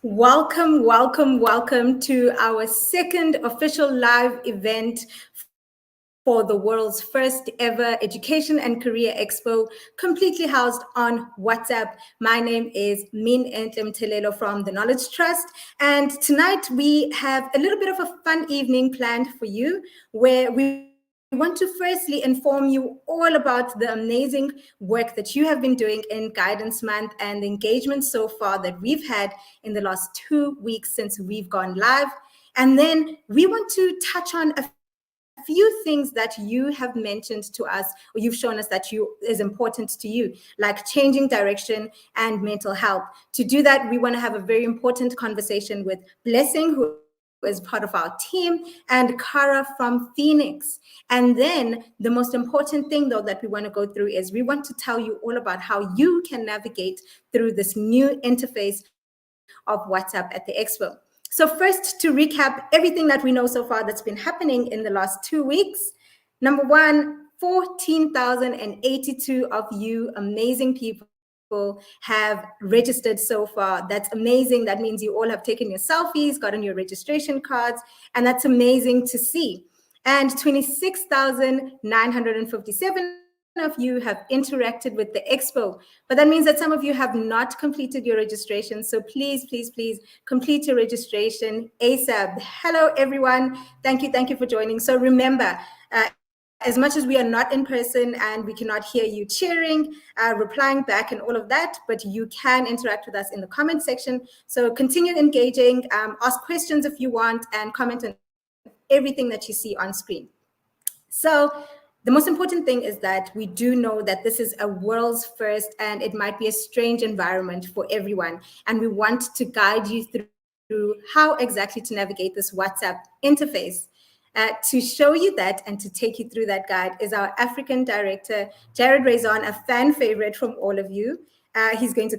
Welcome, welcome, welcome to our second official live event for the world's first ever Education and Career Expo, completely housed on WhatsApp. My name is Min Mtelelo from the Knowledge Trust, and tonight we have a little bit of a fun evening planned for you, where we want to firstly inform you all about the amazing work that you have been doing in Guidance Month and the engagement so far that we've had in the last 2 weeks since we've gone live. And then we want to touch on a few things that you have mentioned to us, or you've shown us that is important to you, like changing direction and mental health. To do that, we want to have a very important conversation with Blessing, who is part of our team, and Kara from Phoenix. And then the most important thing, though, that we want to go through is we want to tell you all about how you can navigate through this new interface of WhatsApp at the Expo. So first, to recap everything that we know so far that's been happening in the last 2 weeks. Number one, 14,082 of you amazing people have registered so far. That's amazing. That means you all have taken your selfies, gotten your registration cards, and that's amazing to see. And 26,957 of you have interacted with the Expo, but that means that some of you have not completed your registration. So please, please, please complete your registration ASAP. Hello, everyone. Thank you for joining. So remember, as much as we are not in person and we cannot hear you cheering, replying back and all of that, but you can interact with us in the comment section. So continue engaging, ask questions if you want, and comment on everything that you see on screen. So the most important thing is that we do know that this is a world's first, and it might be a strange environment for everyone. And we want to guide you through how exactly to navigate this WhatsApp interface. To show you that and to take you through that guide is our African director, Jared Raison, a fan favorite from all of you. He's going to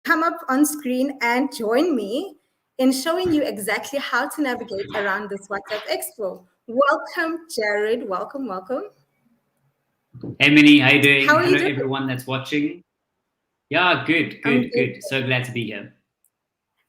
come up on screen and join me in showing you exactly how to navigate around this WhatsApp Expo. Welcome, Jared. Welcome, welcome. Hey, Minnie, how you doing? How are you Hello, doing? everyone that's watching. Yeah, good. So glad to be here.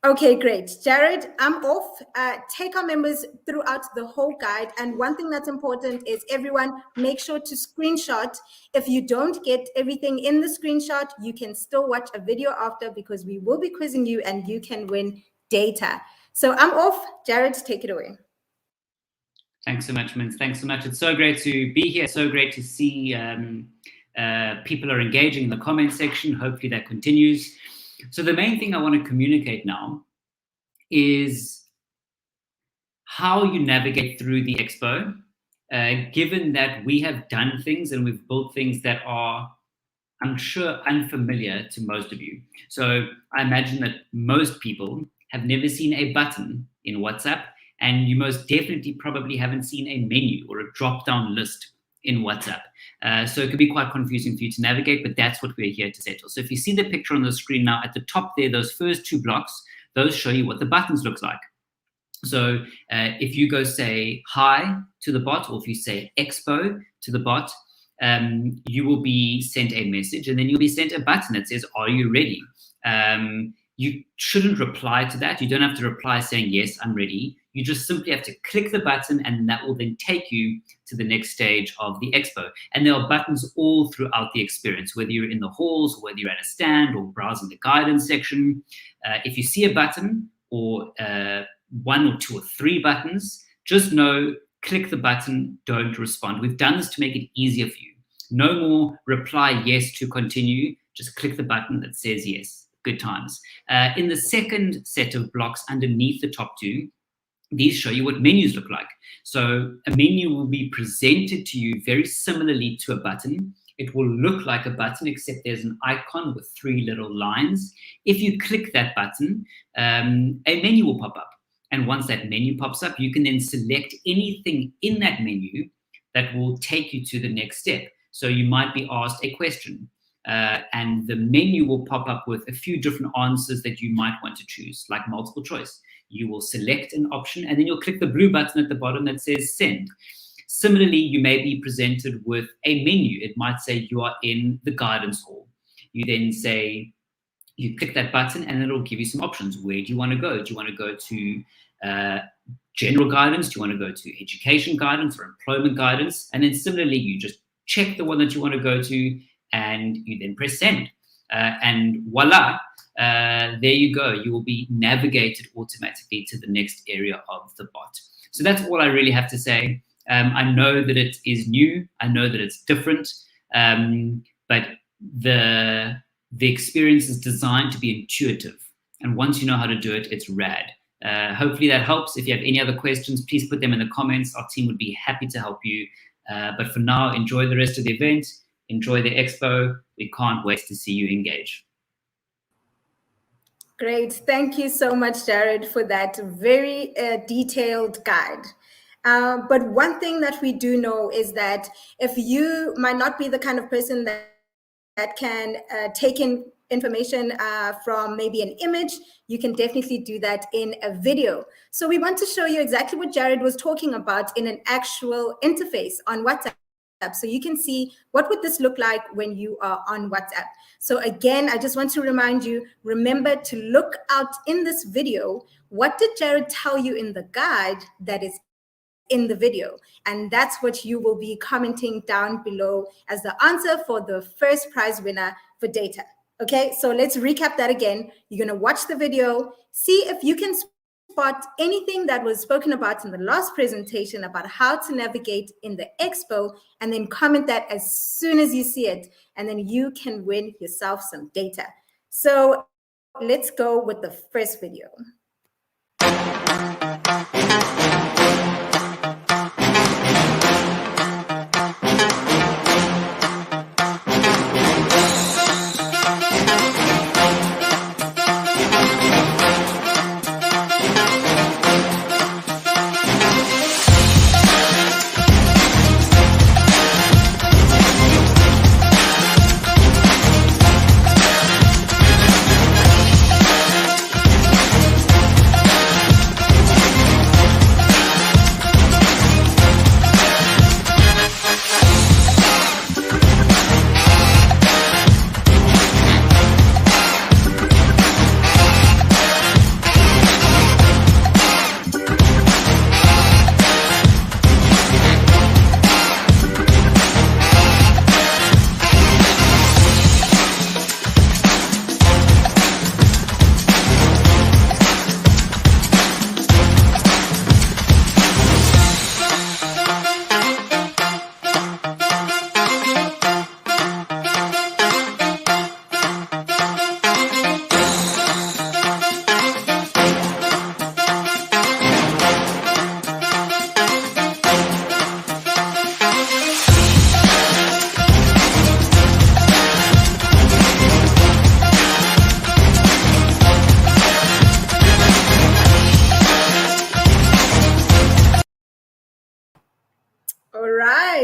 Okay, great. Jared, I'm off. Take our members throughout the whole guide. And one thing that's important is everyone make sure to screenshot. If you don't get everything in the screenshot, you can still watch a video after, because we will be quizzing you and you can win data. So I'm off. Jared, take it away. Thanks so much, Minz. Thanks so much. It's so great to be here. So great to see people are engaging in the comment section. Hopefully that continues. So the main thing I want to communicate now is how you navigate through the Expo, given that we have done things and we've built things that are, I'm sure, unfamiliar to most of you. So I imagine that most people have never seen a button in WhatsApp, and you most definitely probably haven't seen a menu or a drop-down list in WhatsApp. So it could be quite confusing for you to navigate, but that's what we're here to settle. So if you see the picture on the screen now, at the top there, those first two blocks, those show you what the buttons look like. So if you go say hi to the bot, or if you say Expo to the bot, you will be sent a message, and then you'll be sent a button that says, are you ready? You shouldn't reply to that. You don't have to reply saying, yes, I'm ready. You just simply have to click the button, and that will then take you to the next stage of the Expo. And there are buttons all throughout the experience, whether you're in the halls, or whether you're at a stand or browsing the guidance section. If you see a button, or one or two or three buttons, just know, click the button, don't respond. We've done this to make it easier for you. No more reply yes to continue, just click the button that says yes. Good times. In the second set of blocks underneath the top two, these show you what menus look like. So a menu will be presented to you very similarly to a button. It will look like a button, except there's an icon with three little lines. If you click that button, a menu will pop up. And once that menu pops up, you can then select anything in that menu that will take you to the next step. So you might be asked a question, and the menu will pop up with a few different answers that you might want to choose, like multiple choice. You will select an option, and then you'll click the blue button at the bottom that says send. Similarly, you may be presented with a menu. It might say you are in the guidance hall. You then say, You click that button and it'll give you some options. Where do you want to go? Do you want to go to general guidance? Do you want to go to education guidance or employment guidance? And then similarly, you just check the one that you want to go to and you then press send. And voila, there you go. You will be navigated automatically to the next area of the bot. So that's all I really have to say. I know that it is new. I know that it's different, but the experience is designed to be intuitive. And once you know how to do it, it's rad. Hopefully that helps. If you have any other questions, please put them in the comments. Our team would be happy to help you. But for now, enjoy the rest of the event. Enjoy the expo. We can't wait to see you engage. Great. Thank you so much, Jared, for that very detailed guide. But one thing that we do know is that if you might not be the kind of person that can take in information from maybe an image, you can definitely do that in a video. So we want to show you exactly what Jared was talking about in an actual interface on WhatsApp. So you can see what would this look like when you are on WhatsApp. So again, I just want to remind you, remember to look out in this video. What did Jared tell you in the guide that is in the video? And that's what you will be commenting down below as the answer for the first prize winner for data. Okay, so let's recap that again. You're going to watch the video, see if you can spot anything that was spoken about in the last presentation about how to navigate in the expo, and then comment that as soon as you see it, and then you can win yourself some data. So let's go with the first video.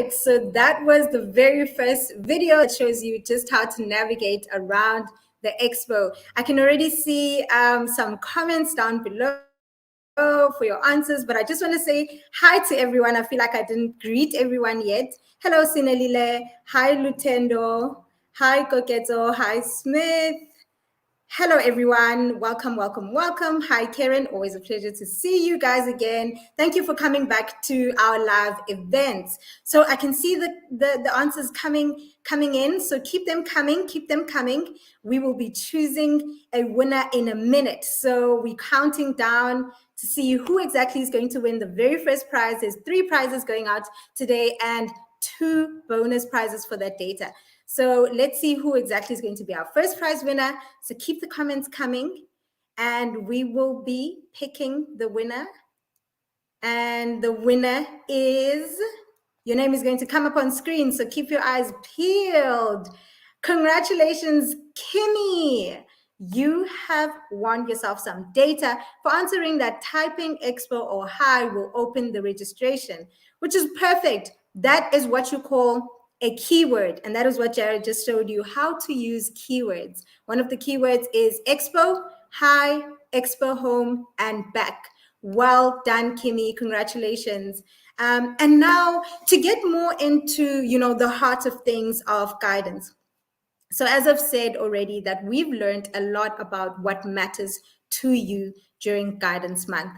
So that was the very first video that shows you just how to navigate around the expo. I can already see some comments down below for your answers, but I just want to say hi to everyone. I feel like I didn't greet everyone yet. Hello, Sinelile. Hi, Lutendo. Hi, Koketo. Hi, Smith. Hello, everyone. Welcome, welcome, welcome. Hi, Karen. Always a pleasure to see you guys again. Thank you for coming back to our live events. So I can see the answers coming in. So keep them coming. Keep them coming. We will be choosing a winner in a minute. So we're counting down to see who exactly is going to win the very first prize. There's 3 prizes going out today and 2 bonus prizes for that data. So let's see who exactly is going to be our first prize winner. So keep the comments coming and we will be picking the winner. And the winner is, your name is going to come up on screen. So keep your eyes peeled. Congratulations, Kimmy. You have won yourself some data for answering that typing expo or hi will open the registration, which is perfect. That is what you call a keyword. And that is what Jared just showed you, how to use keywords. One of the keywords is expo, hi, expo home, and back. Well done, Kimmy. Congratulations. And now to get more into, the heart of things of guidance. So as I've said already, that we've learned a lot about what matters to you during Guidance Month.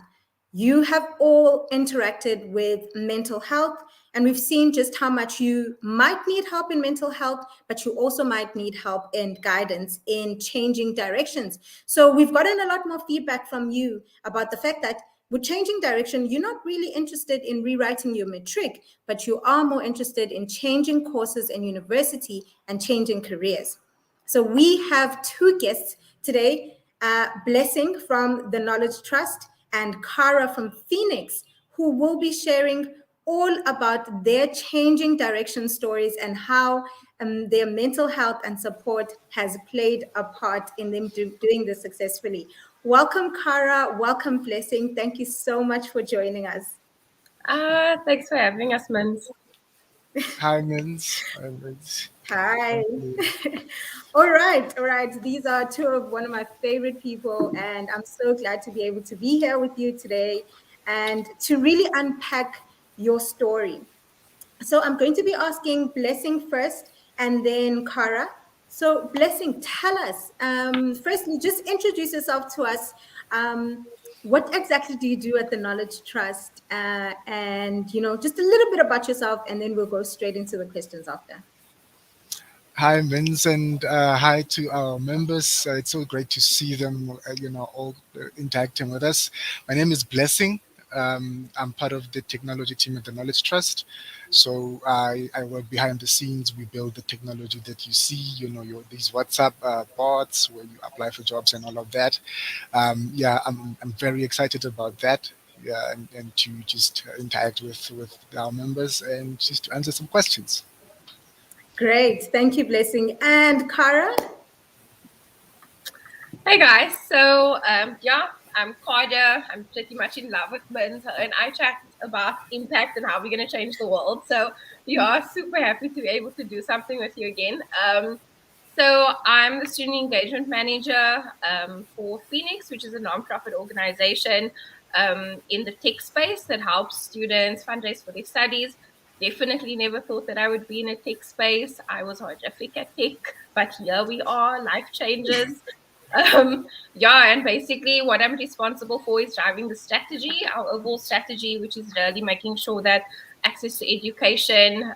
You have all interacted with mental health, and we've seen just how much you might need help in mental health, but you also might need help and guidance in changing directions. So we've gotten a lot more feedback from you about the fact that with changing direction, you're not really interested in rewriting your matric, but you are more interested in changing courses in university and changing careers. So we have two guests today, Blessing from the Knowledge Trust and Kara from Phoenix, who will be sharing all about their changing direction stories and how their mental health and support has played a part in them doing this successfully. Welcome, Kara. Welcome, Blessing. Thank you so much for joining us. Thanks for having us, Mins. Hi, Mins. Hi. All right. These are two of one of my favorite people, and I'm so glad to be able to be here with you today and to really unpack your story. So I'm going to be asking Blessing first and then Kara. So Blessing, tell us, firstly, just introduce yourself to us. What exactly do you do at the Knowledge Trust? And, just a little bit about yourself, and then we'll go straight into the questions after. Hi, Mins, and hi to our members. It's so great to see them, all interacting with us. My name is Blessing. I'm part of the technology team at the Knowledge Trust. So I work behind the scenes. We build the technology that you see, these WhatsApp bots where you apply for jobs and all of that. I'm very excited about that. Yeah, and to just interact with our members and just to answer some questions. Great. Thank you, Blessing. And Kara? Hey, guys. So, I'm Carter. I'm pretty much in love with Mins, and I chat about impact and how we're going to change the world. So, super happy to be able to do something with you again. So I'm the student engagement manager for Phoenix, which is a nonprofit organization in the tech space that helps students fundraise for their studies. Definitely never thought that I would be in a tech space. I was horrific at tech, but here we are, life changes. And basically what I'm responsible for is driving the strategy, our overall strategy, which is really making sure that access to education,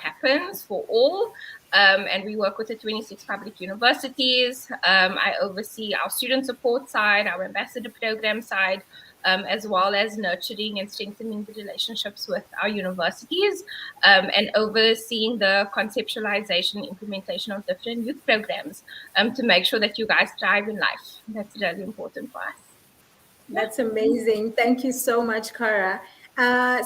happens for all. And we work with the 26 public universities. I oversee our student support side, our ambassador program side, as well as nurturing and strengthening the relationships with our universities, and overseeing the conceptualization and implementation of different youth programs to make sure that you guys thrive in life. That's really important for us. That's amazing. Thank you so much, Kara.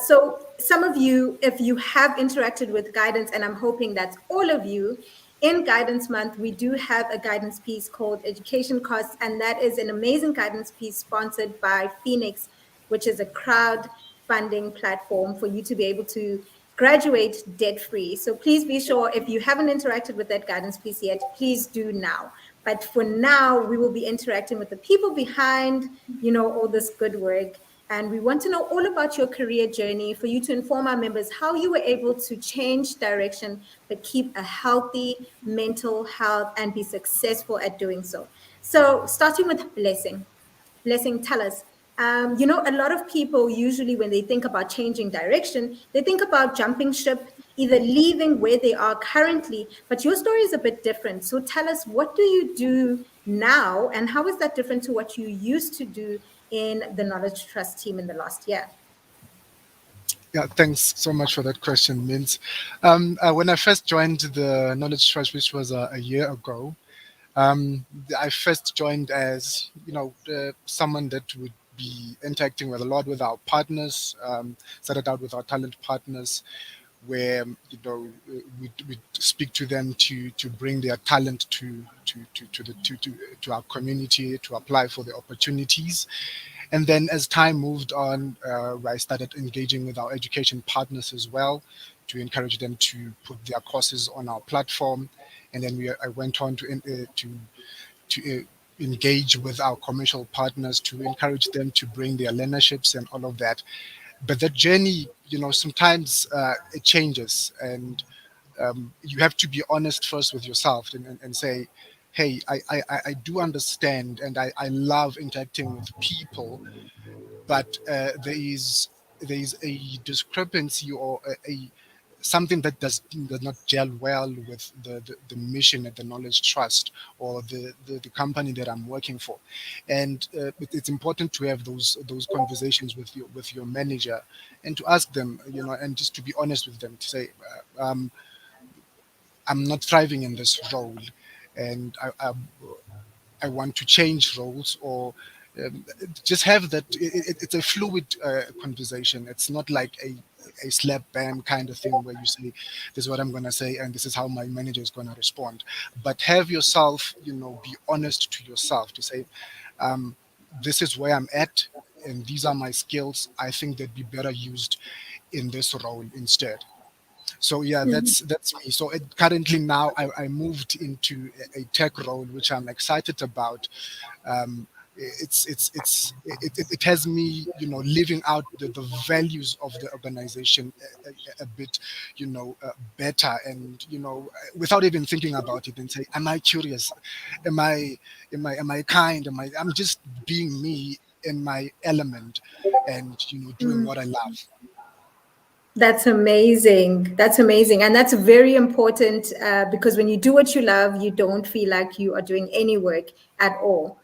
So some of you, if you have interacted with guidance, and I'm hoping that's all of you, in Guidance Month, we do have a guidance piece called Education Costs, and that is an amazing guidance piece sponsored by Phoenix, which is a crowdfunding platform for you to be able to graduate debt-free. So please be sure, if you haven't interacted with that guidance piece yet, please do now. But for now, we will be interacting with the people behind, all this good work. And we want to know all about your career journey for you to inform our members how you were able to change direction, but keep a healthy mental health and be successful at doing so. So starting with Blessing. Blessing, tell us, a lot of people usually when they think about changing direction, they think about jumping ship, either leaving where they are currently, but your story is a bit different. So tell us, what do you do now and how is that different to what you used to do in the Knowledge Trust team in the last year? Yeah, thanks so much for that question, Mins. When I first joined the Knowledge Trust, which was a year ago, I first joined as, someone that would be interacting with a lot with our partners, started out with our talent partners, where we speak to them to bring their talent to our community, to apply for the opportunities. And then as time moved on, I started engaging with our education partners as well to encourage them to put their courses on our platform. And then I went on to engage with our commercial partners to encourage them to bring their learnerships and all of that. But that journey, sometimes it changes. And you have to be honest first with yourself and say, hey, I do understand and I love interacting with people, but there is a discrepancy or a something that does not gel well with the mission at the Knowledge Trust or the company that I'm working for. And it's important to have those conversations with your manager and to ask them, and just to be honest with them, to say, I'm not thriving in this role, and I want to change roles, or just have that. It's a fluid conversation. It's not like a slap bam kind of thing where you say, this is what I'm going to say and this is how my manager is going to respond. But have yourself, be honest to yourself to say, this is where I'm at and these are my skills. I think they'd be better used in this role instead. So yeah, that's me. So currently now I moved into a tech role, which I'm excited about. It has me, living out the values of the organization a bit, better, and without even thinking about it, and say, am I curious? Am I kind? I'm just being me in my element, and doing what I love. That's amazing. That's amazing. And that's very important because when you do what you love, you don't feel like you are doing any work at all.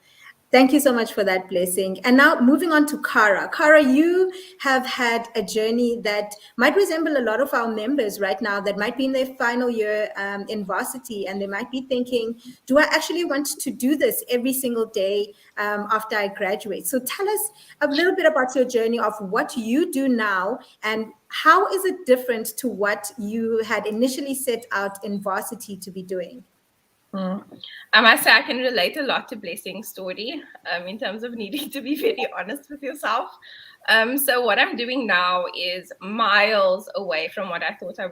Thank you so much for that, Blessing. And now moving on to Kara. Kara, you have had a journey that might resemble a lot of our members right now that might be in their final year in varsity, and they might be thinking, do I actually want to do this every single day after I graduate? So tell us a little bit about your journey of what you do now and how is it different to what you had initially set out in varsity to be doing? I must say I can relate a lot to Blessing's story in terms of needing to be very honest with yourself. So what I'm doing now is miles away from what I thought I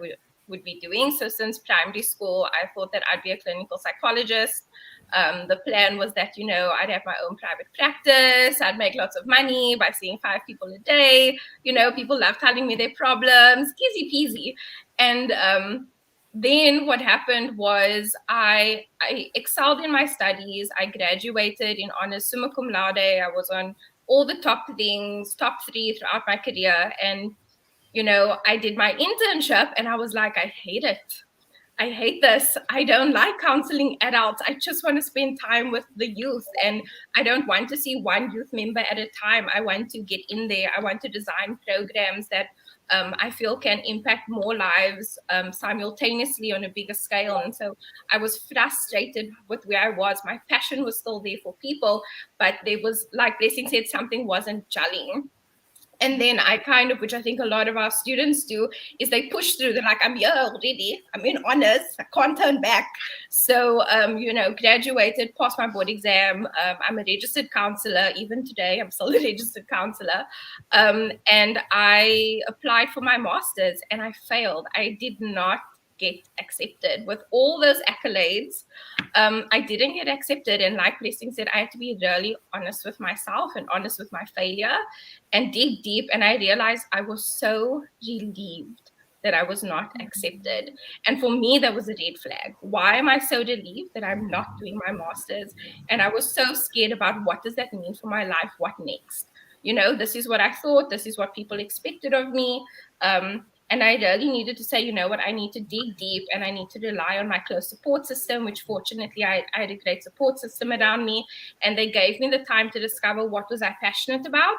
would be doing. So since primary school, I thought that I'd be a clinical psychologist. The plan was that, I'd have my own private practice. I'd make lots of money by seeing 5 people a day. People love telling me their problems, easy peasy. And then what happened was I excelled in my studies. I graduated in honors summa cum laude. I was on all the top things, top 3 throughout my career. And, I did my internship and I was like, I hate it. I hate this. I don't like counseling adults. I just want to spend time with the youth. And I don't want to see one youth member at a time. I want to get in there. I want to design programs that I feel can impact more lives simultaneously on a bigger scale. And so I was frustrated with where I was. My passion was still there for people, but there was, like Blessing said, something wasn't gelling. And then I kind of, which I think a lot of our students do, is they push through. They're like, I'm here already. I'm in honors. I can't turn back. So, graduated, passed my board exam. I'm a registered counselor. Even today, I'm still a registered counselor. And I applied for my master's and I failed. I did not get accepted with all those accolades. I didn't get accepted. And like Blessing said, I had to be really honest with myself and honest with my failure and dig deep. And I realized I was so relieved that I was not accepted. And for me, that was a red flag. Why am I so relieved that I'm not doing my master's? And I was so scared about what does that mean for my life? What next? This is what I thought. This is what people expected of me. And I really needed to say, I need to dig deep and I need to rely on my close support system, which fortunately I had a great support system around me. And they gave me the time to discover what was I passionate about.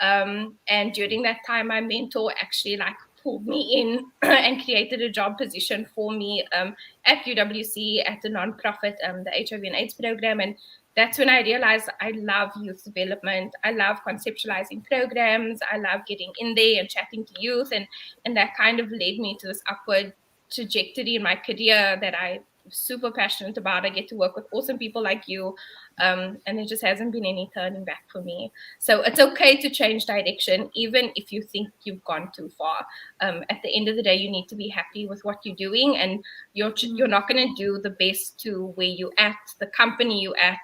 And during that time, my mentor actually pulled me in and created a job position for me at UWC at the nonprofit, the HIV and AIDS program. And that's when I realized I love youth development. I love conceptualizing programs. I love getting in there and chatting to youth. And that kind of led me to this upward trajectory in my career that I'm super passionate about. I get to work with awesome people like you. And there just hasn't been any turning back for me. So it's okay to change direction, even if you think you've gone too far. At the end of the day, you need to be happy with what you're doing, and you're not going to do the best to where you at, the company you at,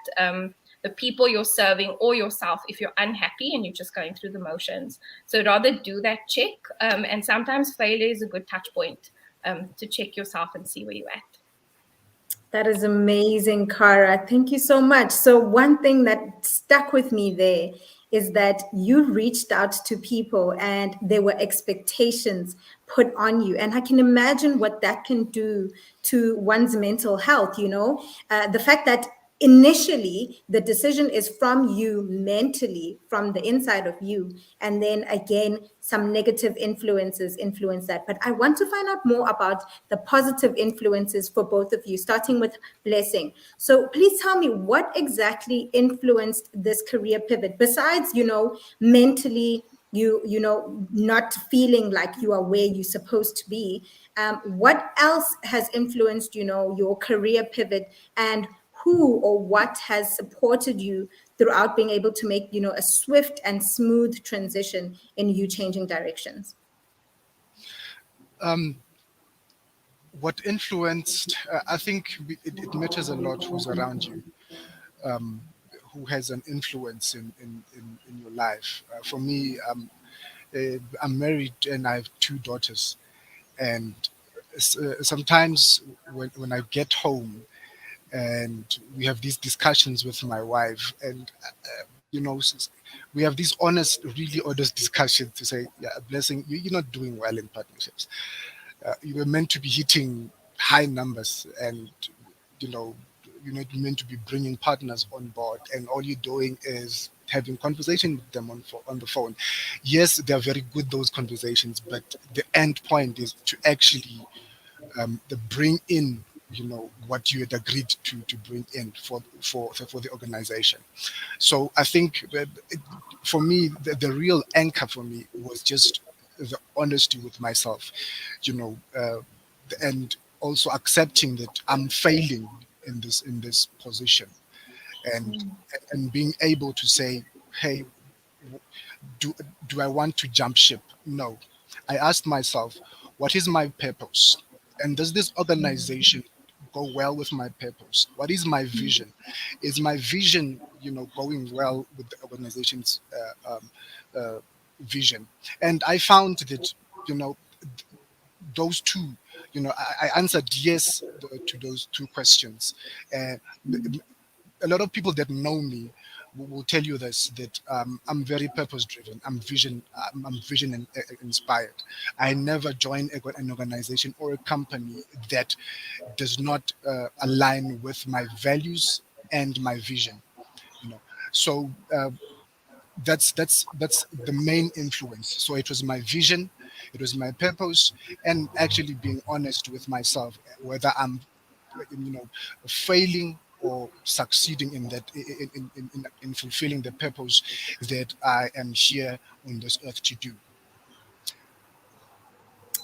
the people you're serving, or yourself if you're unhappy and you're just going through the motions. So rather do that check. And sometimes failure is a good touch point to check yourself and see where you're at. That is amazing, Cara. Thank you so much. So one thing that stuck with me there is that you reached out to people and there were expectations put on you. And I can imagine what that can do to one's mental health, the fact that initially the decision is from you mentally, from the inside of you, and then again some negative influences influence that. But I want to find out more about the positive influences for both of you, starting with Blessing. So please tell me, what exactly influenced this career pivot besides mentally not feeling like you are where you're supposed to be? What else has influenced your career pivot, and who or what has supported you throughout being able to make a swift and smooth transition in you changing directions? What influenced, I think it matters a lot who's around you, who has an influence in your life. For me, I'm married and I have 2 daughters, and sometimes when I get home and we have these discussions with my wife, and we have these really honest discussions to say, yeah, Blessing, you're not doing well in partnerships. You were meant to be hitting high numbers, and you're not meant to be bringing partners on board, and all you're doing is having conversation with them on the phone. Yes, they're very good, those conversations, but the end point is to actually bring in what you had agreed to bring in for the organization. So I think that for me, the real anchor for me was just the honesty with myself, and also accepting that I'm failing in this position, and being able to say, hey, do I want to jump ship? No. I asked myself, what is my purpose? And does this organization go well with my purpose? What is my vision? Is my vision, going well with the organization's vision? And I found that, those two, I answered yes to those 2 questions. And a lot of people that know me will tell you this, that I'm very purpose driven. I'm vision inspired. I never join an organization or a company that does not align with my values and my vision. So that's the main influence. So it was my vision, it was my purpose, and actually being honest with myself, whether I'm failing or succeeding in that, in fulfilling the purpose that I am here on this earth to do.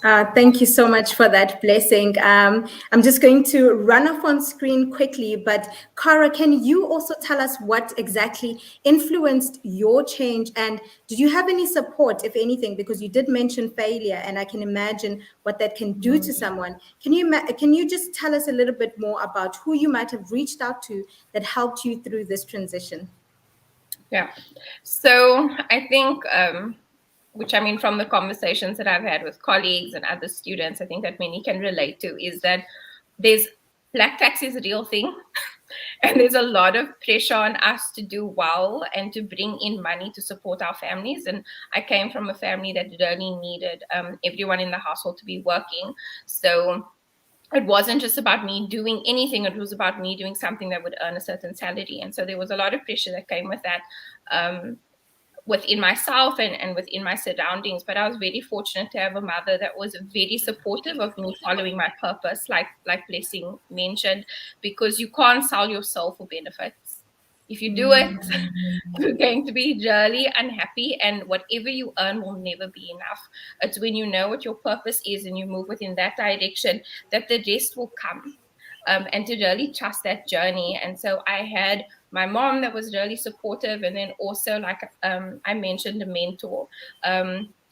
Thank you so much for that, Blessing. I'm just going to run off on screen quickly, but Cara, can you also tell us what exactly influenced your change? And did you have any support, if anything, because you did mention failure, and I can imagine what that can do to someone. Can you just tell us a little bit more about who you might have reached out to that helped you through this transition? Yeah. So I think, which I mean, from the conversations that I've had with colleagues and other students, I think that many can relate to, is that black tax is a real thing. And there's a lot of pressure on us to do well and to bring in money to support our families. And I came from a family that really needed everyone in the household to be working. So it wasn't just about me doing anything. It was about me doing something that would earn a certain salary. And so there was a lot of pressure that came with that, within myself and within my surroundings. But I was very fortunate to have a mother that was very supportive of me following my purpose, like Blessing mentioned, because you can't sell your soul for benefits. If you do it, you're going to be really unhappy, and whatever you earn will never be enough. It's when you know what your purpose is and you move within that direction that the rest will come. And to really trust that journey. And so I had my mom that was really supportive, and then also, like I mentioned, a mentor.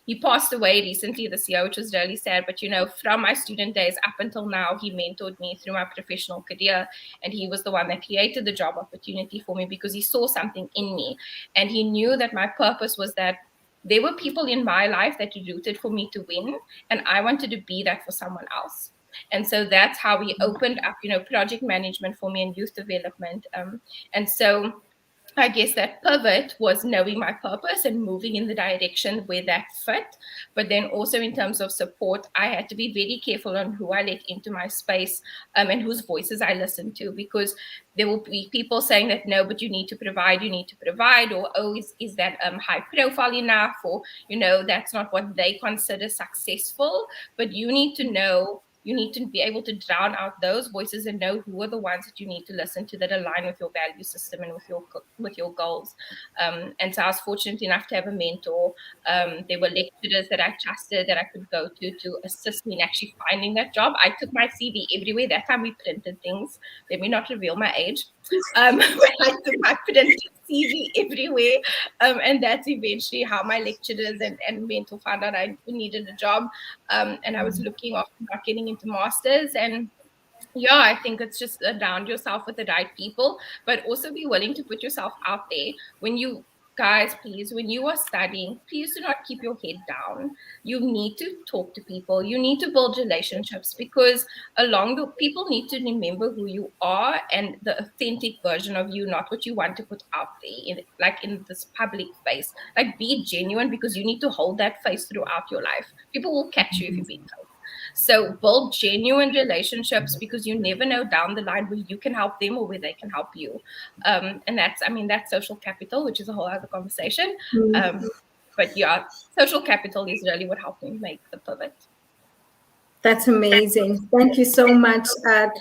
He passed away recently this year, which was really sad. But, from my student days up until now, he mentored me through my professional career. And he was the one that created the job opportunity for me because he saw something in me. And he knew that my purpose was that there were people in my life that rooted for me to win, and I wanted to be that for someone else. And so that's how we opened up, project management for me and youth development. And so I guess that pivot was knowing my purpose and moving in the direction where that fit. But then also in terms of support, I had to be very careful on who I let into my space, and whose voices I listened to, because there will be people saying that, no, but you need to provide, or, oh, is that high profile enough? Or, that's not what they consider successful. But you need to know, you need to be able to drown out those voices and know who are the ones that you need to listen to that align with your value system and with your goals. And so I was fortunate enough to have a mentor. There were lecturers that I trusted that I could go to assist me in actually finding that job. I took my CV everywhere. That time we printed things. Let me not reveal my age. But I took my printed CV everywhere. And that's eventually how my lecturers and mentor found out I needed a job. And I was looking after not getting into masters. And yeah, I think it's just surround yourself with the right people, but also be willing to put yourself out there. When you guys, please, when you are studying, please do not keep your head down. You need to talk to people. You need to build relationships, because along the people need to remember who you are and the authentic version of you, not what you want to put out there in this public face. Like, be genuine, because you need to hold that face throughout your life. People will catch you if you've been told. So build genuine relationships, because you never know down the line where you can help them or where they can help you. And that's social capital, which is a whole other conversation. But yeah, social capital is really what helped me make the pivot. That's amazing. Thank you so much,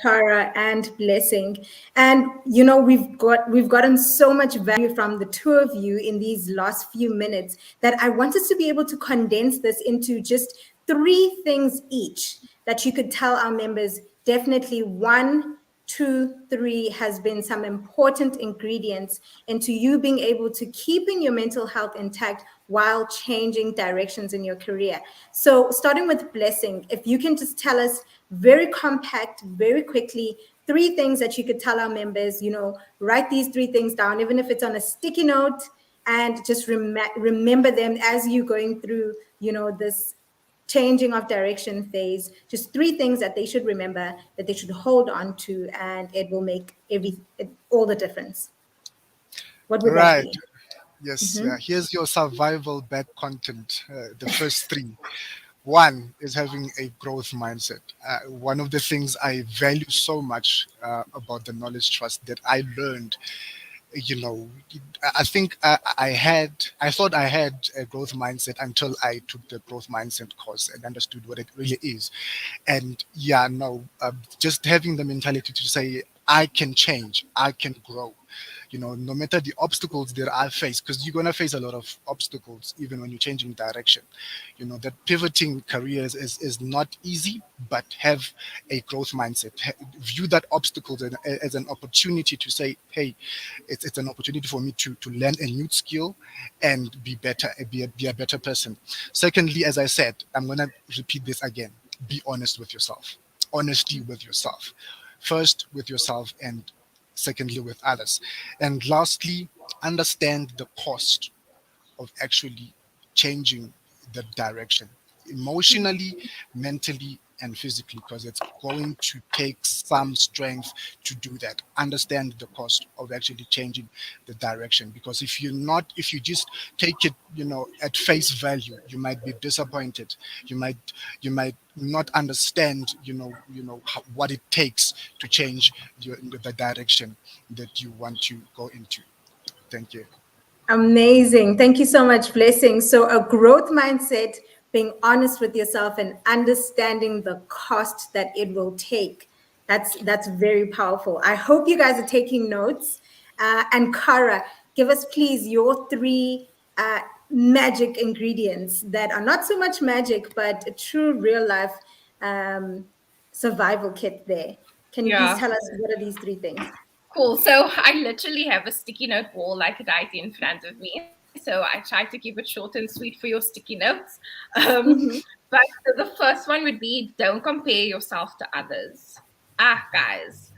Tara and Blessing. And we've gotten so much value from the two of you in these last few minutes that I want us to be able to condense this into just 3 things each that you could tell our members. Definitely 1, 2, 3 has been some important ingredients into you being able to keeping your mental health intact while changing directions in your career. So starting with Blessing, if you can just tell us very compact, very quickly, 3 things that you could tell our members, write these 3 things down, even if it's on a sticky note, and just remember them as you're going through, this changing of direction phase. Just 3 things that they should remember, that they should hold on to, and it will make all the difference. What would that be? Yes, yeah. Here's your survival back content. The first 3. 1 is having a growth mindset. One of the things I value so much about the Knowledge Trust that I learned, I think I thought I had a growth mindset until I took the growth mindset course and understood what it really is. And just having the mentality to say, I can change, I can grow. No matter the obstacles that I face, because you're going to face a lot of obstacles even when you're changing direction. That pivoting careers is not easy, but have a growth mindset. View that obstacles as an opportunity to say, hey, it's an opportunity for me to learn a new skill and be better, be a better person. Secondly, as I said, I'm going to repeat this again. Be honest with yourself. Honesty with yourself. First with yourself, and secondly with others. And lastly, understand the cost of actually changing the direction, emotionally, mentally, and physically, because it's going to take some strength to do that. Understand the cost of actually changing the direction, because if you just take it, at face value, you might be disappointed. You might not understand, what it takes to change the direction that you want to go into. Thank you. Amazing. Thank you so much, Blessing. So a growth mindset, being honest with yourself and understanding the cost that it will take. That's very powerful. I hope you guys are taking notes. And Kara, give us please your 3 magic ingredients that are not so much magic, but a true real life survival kit there. Can you please tell us what are these 3 things? Cool. So I literally have a sticky note wall right in front of me. So I try to keep it short and sweet for your sticky notes. But the first one would be, don't compare yourself to others. Guys,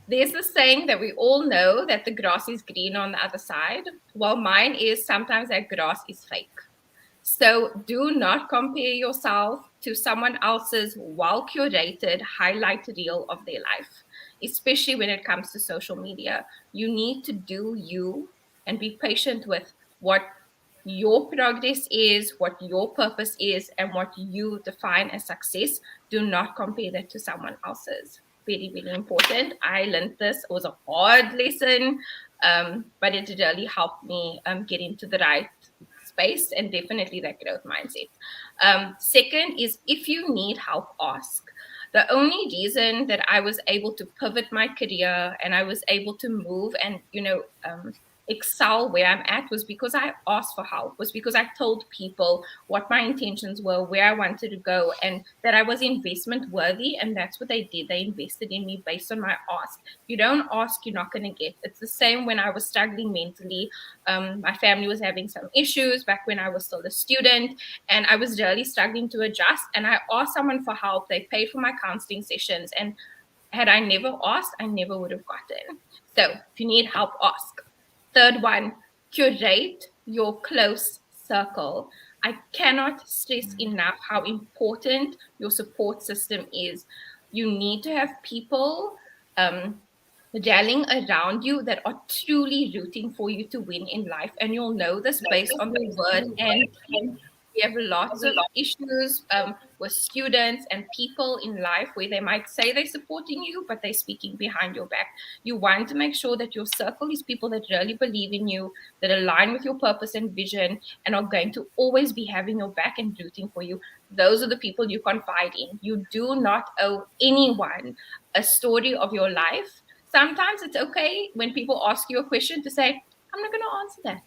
there's this saying that we all know that the grass is green on the other side. Well, mine is sometimes that grass is fake. So do not compare yourself to someone else's well-curated highlight reel of their life, especially when it comes to social media. You need to do you and be patient with what your progress is, what your purpose is, and what you define as success. Do not compare that to someone else's. Very, very important. I learned this. It was a hard lesson, but it really helped me get into the right space and definitely that growth mindset. Second is, if you need help, ask. The only reason that I was able to pivot my career and I was able to move and excel where I'm at was because I asked for help, was because I told people what my intentions were, where I wanted to go, and that I was investment worthy. And that's what they did. They invested in me based on my ask. You don't ask, you're not going to get. It's the same when I was struggling mentally. My family was having some issues back when I was still a student, and I was really struggling to adjust. And I asked someone for help. They paid for my counseling sessions. And had I never asked, I never would have gotten. So if you need help, ask. Third one, curate your close circle. I cannot stress enough how important your support system is. You need to have people rallying around you that are truly rooting for you to win in life. And you'll know this based on the word. And we have lots of issues with students and people in life where they might say they're supporting you, but they're speaking behind your back. You want to make sure that your circle is people that really believe in you, that align with your purpose and vision, and are going to always be having your back and rooting for you. Those are the people you confide in. You do not owe anyone a story of your life. Sometimes it's okay when people ask you a question to say, I'm not going to answer that.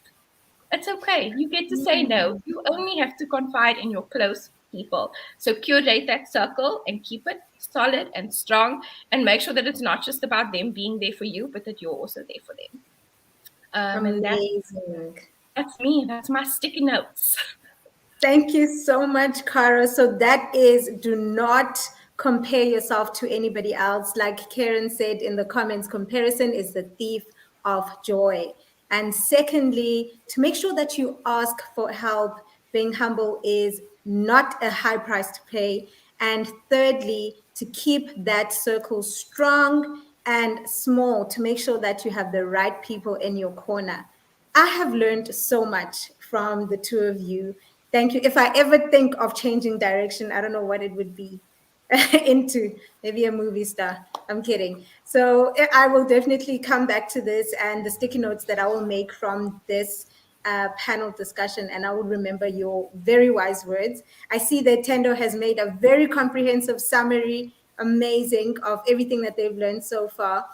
It's okay. You get to say no. You only have to confide in your close people. So curate that circle and keep it solid and strong, and make sure that it's not just about them being there for you, but that you're also there for them. And that's me. That's my sticky notes. Thank you so much, Cara. So that is, do not compare yourself to anybody else. Like Karen said in the comments, comparison is the thief of joy. And secondly, to make sure that you ask for help, being humble is not a high price to pay. And thirdly, to keep that circle strong and small, to make sure that you have the right people in your corner. I have learned so much from the two of you. Thank you. If I ever think of changing direction, I don't know what it would be into, maybe a movie star. I'm kidding. So I will definitely come back to this and the sticky notes that I will make from this panel discussion, and I will remember your very wise words. I see that Tendo has made a very comprehensive summary, amazing, of everything that they've learned so far.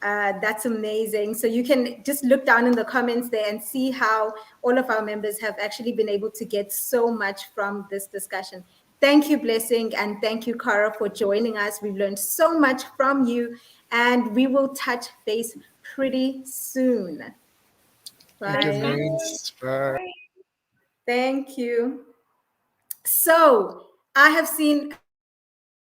That's amazing. So you can just look down in the comments there and see how all of our members have actually been able to get so much from this discussion. Thank you, Blessing, and thank you, Cara, for joining us. We've learned so much from you, and we will touch base pretty soon. Thank you, Mins. Bye. Thank you. So I have seen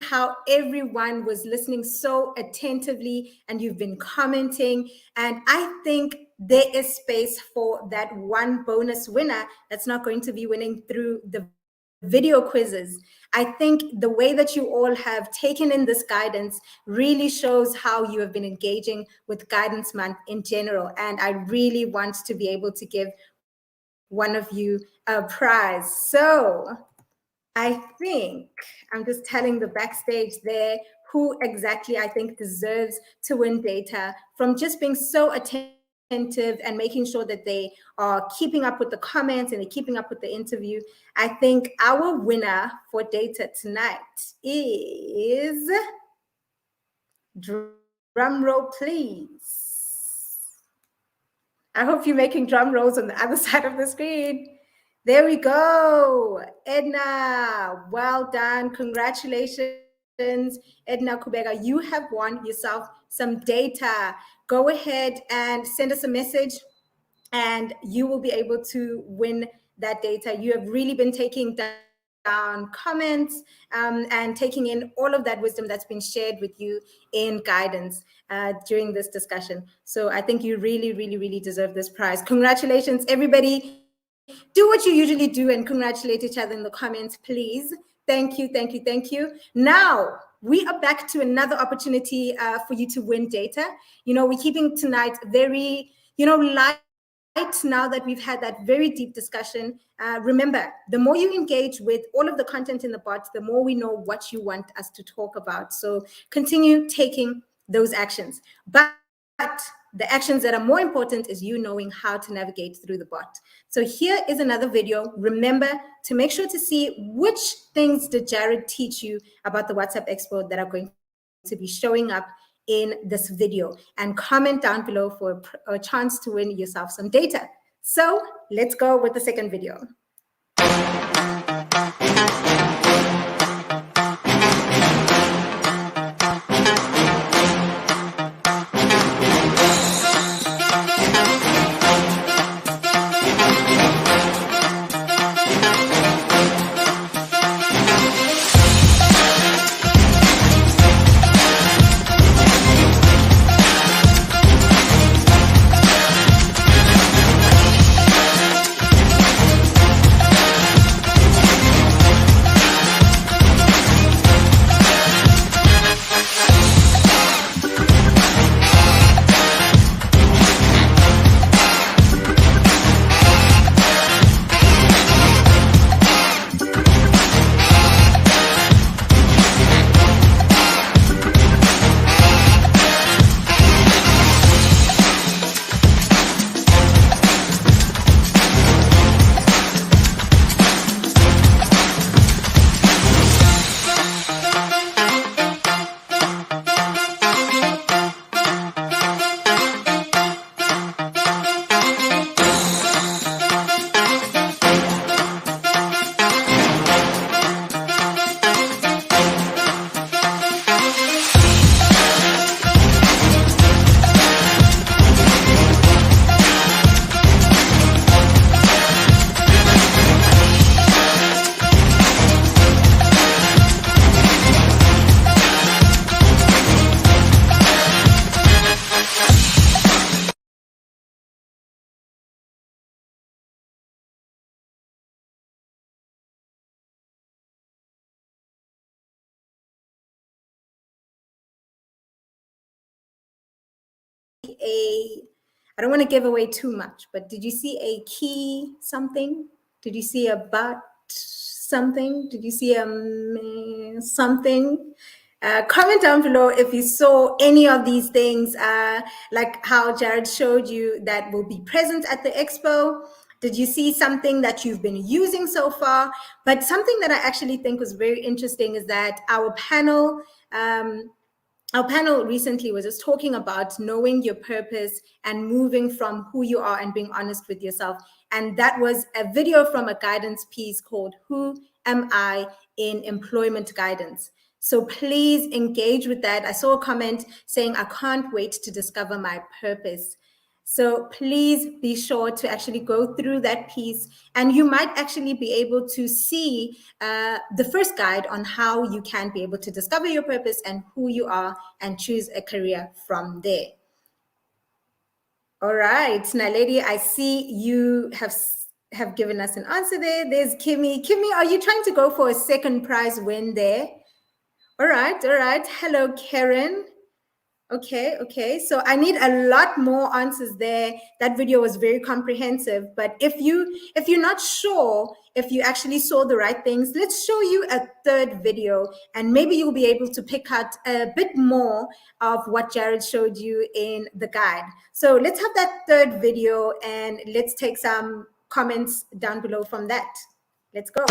how everyone was listening so attentively, and you've been commenting, and I think there is space for that one bonus winner that's not going to be winning through the video quizzes. I think the way that you all have taken in this guidance really shows how you have been engaging with Guidance Month in general, and I really want to be able to give one of you a prize. So I think I'm just telling the backstage there who exactly I think deserves to win data from just being so attentive and making sure that they are keeping up with the comments and they're keeping up with the interview. I think our winner for data tonight is, drum roll please. I hope you're making drum rolls on the other side of the screen. There we go. Edna, well done. Congratulations, Edna Kubega. You have won yourself some data. Go ahead and send us a message and you will be able to win that data. You have really been taking down comments and taking in all of that wisdom that's been shared with you in guidance during this discussion. So I think you really, really, really deserve this prize. Congratulations, everybody. do what you usually do and congratulate each other in the comments, please. Thank you, thank you, thank you. Now, we are back to another opportunity for you to win data. We're keeping tonight very, light now that we've had that very deep discussion. Remember, the more you engage with all of the content in the bot, the more we know what you want us to talk about. So continue taking those actions. But the actions that are more important is you knowing how to navigate through the bot. So here is another video. Remember to make sure to see which things did Jared teach you about the WhatsApp Expo that are going to be showing up in this video, and comment down below for a chance to win yourself some data. So let's go with the second video. I don't want to give away too much, but did you see a key something? Did you see a but something? Did you see a something? Comment down below if you saw any of these things, like how Jared showed you that will be present at the expo. Did you see something that you've been using so far? But something that I actually think was very interesting is that our panel recently was just talking about knowing your purpose and moving from who you are and being honest with yourself. And that was a video from a guidance piece called Who Am I in Employment Guidance? So please engage with that. I saw a comment saying, I can't wait to discover my purpose. So please be sure to actually go through that piece, and you might actually be able to see the first guide on how you can be able to discover your purpose and who you are and choose a career from there. All right, Naledi, I see you have given us an answer there. There's Kimmy. Kimmy, are you trying to go for a second prize win there? All right. Hello, Karen. Okay. So I need a lot more answers there. That video was very comprehensive. But if you're not sure if you actually saw the right things, let's show you a third video, and maybe you'll be able to pick out a bit more of what Jared showed you in the guide. So let's have that third video, and let's take some comments down below from that. Let's go.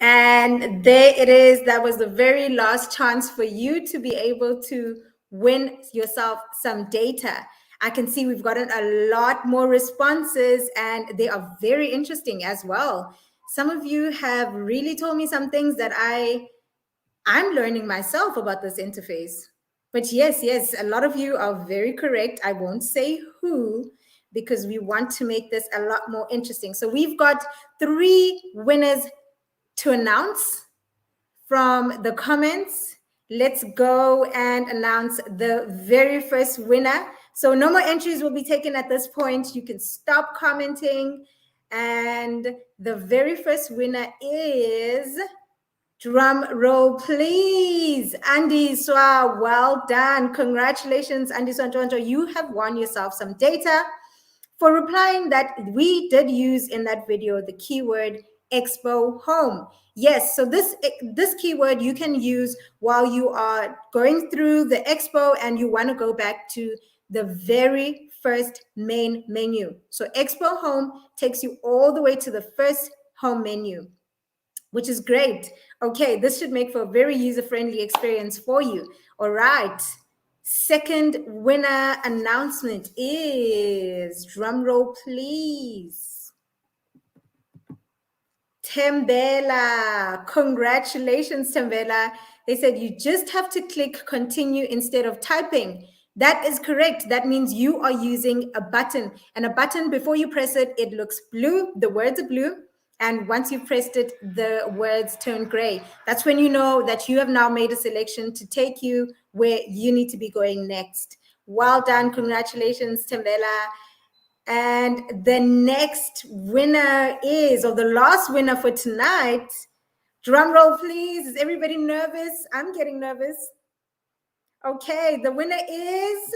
And there it is. That was the very last chance for you to be able to win yourself some data. I can see we've gotten a lot more responses, and they are very interesting as well. Some of you have really told me some things that I'm learning myself about this interface. But yes, a lot of you are very correct. I won't say who, because we want to make this a lot more interesting. So we've got 3 winners to announce from the comments. Let's go and announce the very first winner. So no more entries will be taken at this point. You can stop commenting. And the very first winner is, drum roll please, Andy Swa. Well done. Congratulations, Andy Swa. You have won yourself some data for replying that we did use in that video the keyword Expo Home. Yes, so this keyword you can use while you are going through the expo and you want to go back to the very first main menu. So Expo Home takes you all the way to the first home menu, which is great. Okay, this should make for a very user-friendly experience for you. All right. Second winner announcement is, drum roll please, Tembela. Congratulations, Tembela. They said you just have to click continue instead of typing. That is correct. That means you are using a button, and a button, before you press it, it looks blue. The words are blue. And once you've pressed it, the words turn gray. That's when you know that you have now made a selection to take you where you need to be going next. Well done. Congratulations, Tembela. And the next winner is, or the last winner for tonight, drum roll please. Is everybody nervous? I'm getting nervous. Okay, the winner is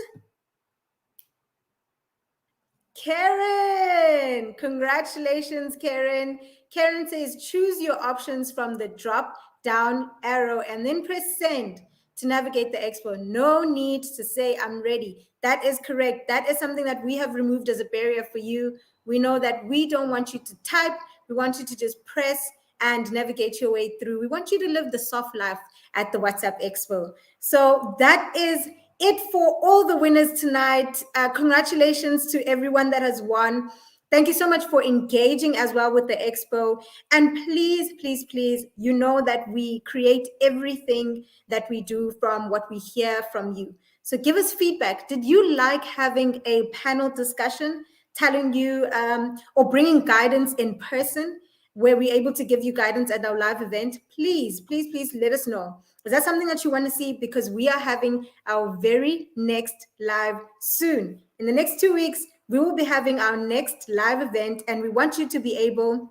Karen. Congratulations, Karen. Karen says, choose your options from the drop down arrow and then press send to navigate the expo. No need to say I'm ready. That is correct. That is something that we have removed as a barrier for you. We know that we don't want you to type. We want you to just press and navigate your way through. We want you to live the soft life at the WhatsApp Expo. So that is it for all the winners tonight. Congratulations to everyone that has won. Thank you so much for engaging as well with the expo. And please, please, please, you know that we create everything that we do from what we hear from you. So give us feedback. Did you like having a panel discussion, telling you or bringing guidance in person, where we're able to give you guidance at our live event? Please, please, please let us know. Is that something that you want to see? Because we are having our very next live soon. In the next 2 weeks, we will be having our next live event, and we want you to be able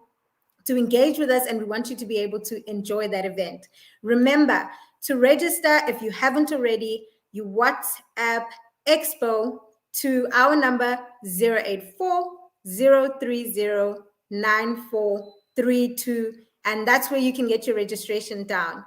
to engage with us, and we want you to be able to enjoy that event. Remember to register if you haven't already. You WhatsApp Expo to our number 084-030-9432, and that's where you can get your registration down.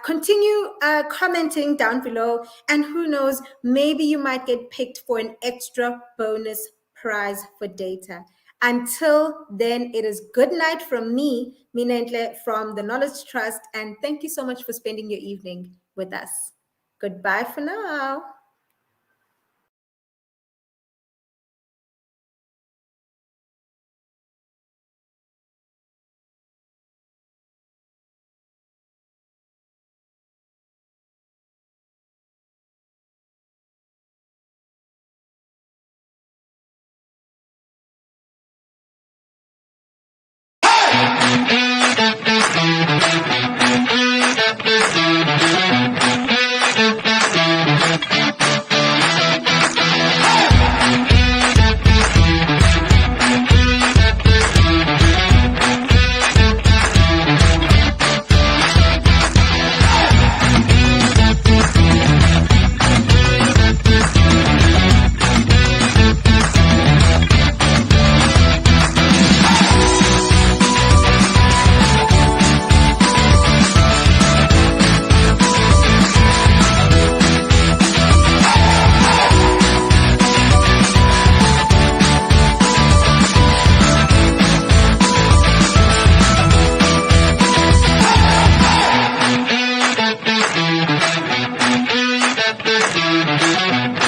Continue commenting down below, and who knows, maybe you might get picked for an extra bonus prize for data. Until then, it is good night from me, Minentle from the Knowledge Trust, and thank you so much for spending your evening with us. Goodbye for now. Thank you.